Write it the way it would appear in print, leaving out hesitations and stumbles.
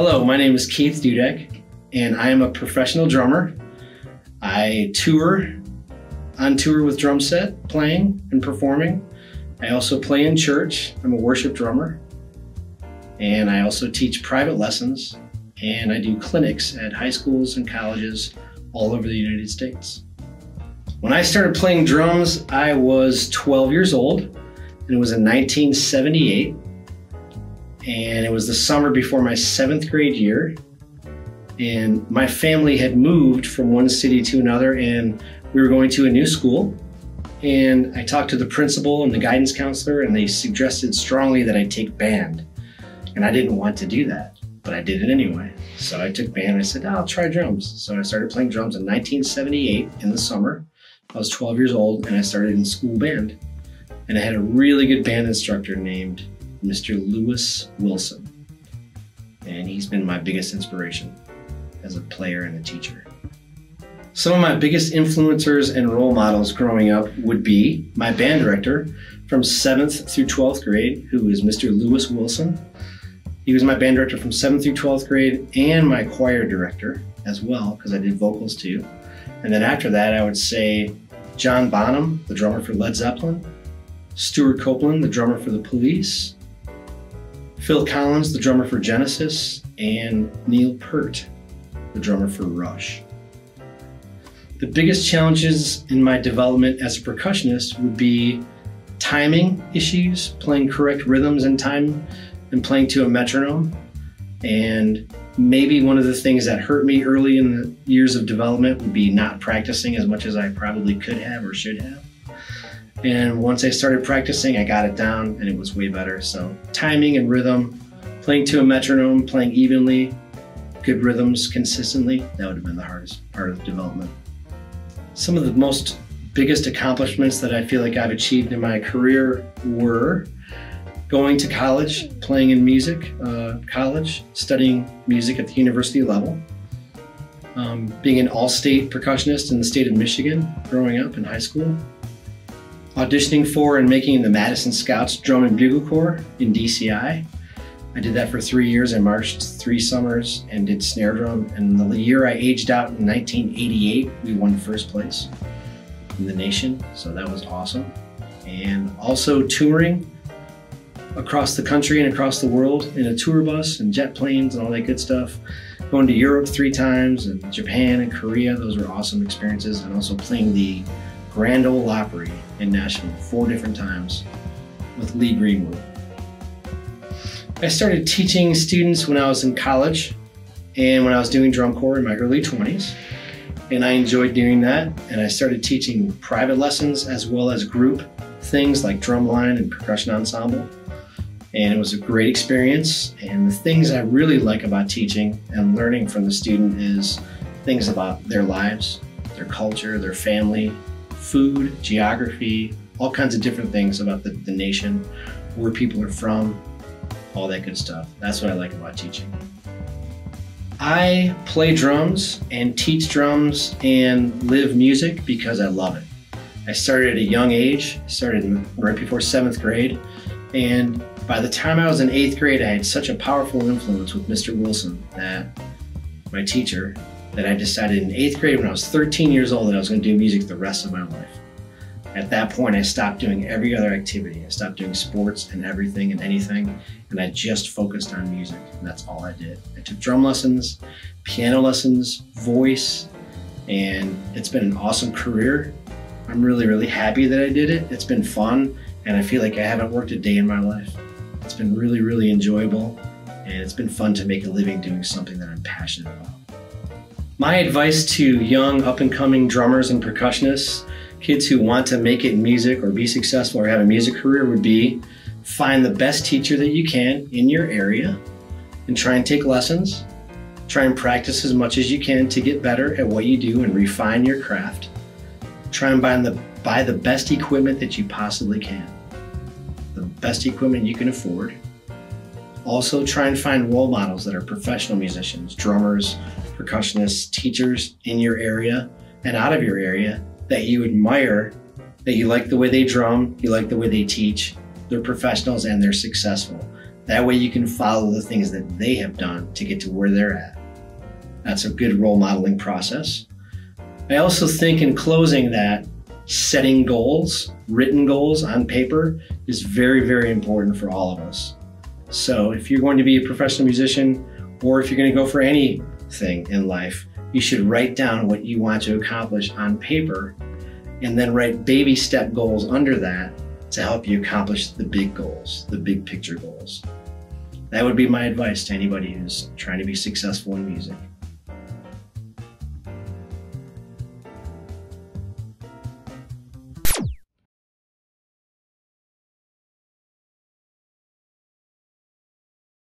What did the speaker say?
Hello, my name is Keith Dudek, and I am a professional drummer. I on tour with drum set, playing and performing. I also play in church. I'm a worship drummer. And I also teach private lessons, and I do clinics at high schools and colleges all over the United States. When I started playing drums, I was 12 years old, and it was in 1978. And it was the summer before my 7th grade year. And my family had moved from one city to another, and we were going to a new school. And I talked to the principal and the guidance counselor, and they suggested strongly that I take band. And I didn't want to do that, but I did it anyway. So I took band and I said, I'll try drums. So I started playing drums in 1978 in the summer. I was 12 years old, and I started in school band. And I had a really good band instructor named Mr. Lewis Wilson. And he's been my biggest inspiration as a player and a teacher. Some of my biggest influencers and role models growing up would be my band director from 7th through 12th grade, who is Mr. Lewis Wilson. He was my band director from 7th through 12th grade and my choir director as well, because I did vocals too. And then after that, I would say John Bonham, the drummer for Led Zeppelin, Stuart Copeland, the drummer for the Police, Phil Collins, the drummer for Genesis, and Neil Peart, the drummer for Rush. The biggest challenges in my development as a percussionist would be timing issues, playing correct rhythms and time, and playing to a metronome. And maybe one of the things that hurt me early in the years of development would be not practicing as much as I probably could have or should have. And once I started practicing, I got it down and it was way better. So timing and rhythm, playing to a metronome, playing evenly, good rhythms consistently, that would have been the hardest part of development. Some of the biggest accomplishments that I feel like I've achieved in my career were going to college, playing in music, college, studying music at the university level, being an all-state percussionist in the state of Michigan growing up in high school, auditioning for and making the Madison Scouts Drum and Bugle Corps in DCI. I did that for 3 years. I marched 3 summers and did snare drum. And the year I aged out in 1988, we won first place in the nation. So that was awesome. And also touring across the country and across the world in a tour bus and jet planes and all that good stuff. Going to Europe 3 times and Japan and Korea. Those were awesome experiences. And also playing the Grand Ole Opry in Nashville 4 different times with Lee Greenwood. I started teaching students when I was in college and when I was doing drum corps in my early 20s. And I enjoyed doing that. And I started teaching private lessons as well as group things like drumline and percussion ensemble. And it was a great experience. And the things I really like about teaching and learning from the student is things about their lives, their culture, their family, food, geography, all kinds of different things about the nation, where people are from, all that good stuff. That's what I like about teaching. I play drums and teach drums and live music because I love it. I started at a young age, started right before 7th grade, and by the time I was in 8th grade, I had such a powerful influence with Mr. Wilson, my teacher, that I decided in 8th grade when I was 13 years old that I was going to do music the rest of my life. At that point, I stopped doing every other activity. I stopped doing sports and everything and anything, and I just focused on music, and that's all I did. I took drum lessons, piano lessons, voice, and it's been an awesome career. I'm really, really happy that I did it. It's been fun, and I feel like I haven't worked a day in my life. It's been really, really enjoyable, and it's been fun to make a living doing something that I'm passionate about. My advice to young up-and-coming drummers and percussionists, kids who want to make it in music or be successful or have a music career, would be find the best teacher that you can in your area and try and take lessons. Try and practice as much as you can to get better at what you do and refine your craft. Try and buy the best equipment that you possibly can. The best equipment you can afford. Also try and find role models that are professional musicians, drummers, percussionists, teachers in your area and out of your area that you admire, that you like the way they drum, you like the way they teach. They're professionals and they're successful. That way you can follow the things that they have done to get to where they're at. That's a good role modeling process. I also think in closing that setting goals, written goals on paper, is very, very important for all of us. So if you're going to be a professional musician, or if you're going to go for anything in life, you should write down what you want to accomplish on paper and then write baby step goals under that to help you accomplish the big goals, the big picture goals. That would be my advice to anybody who's trying to be successful in music.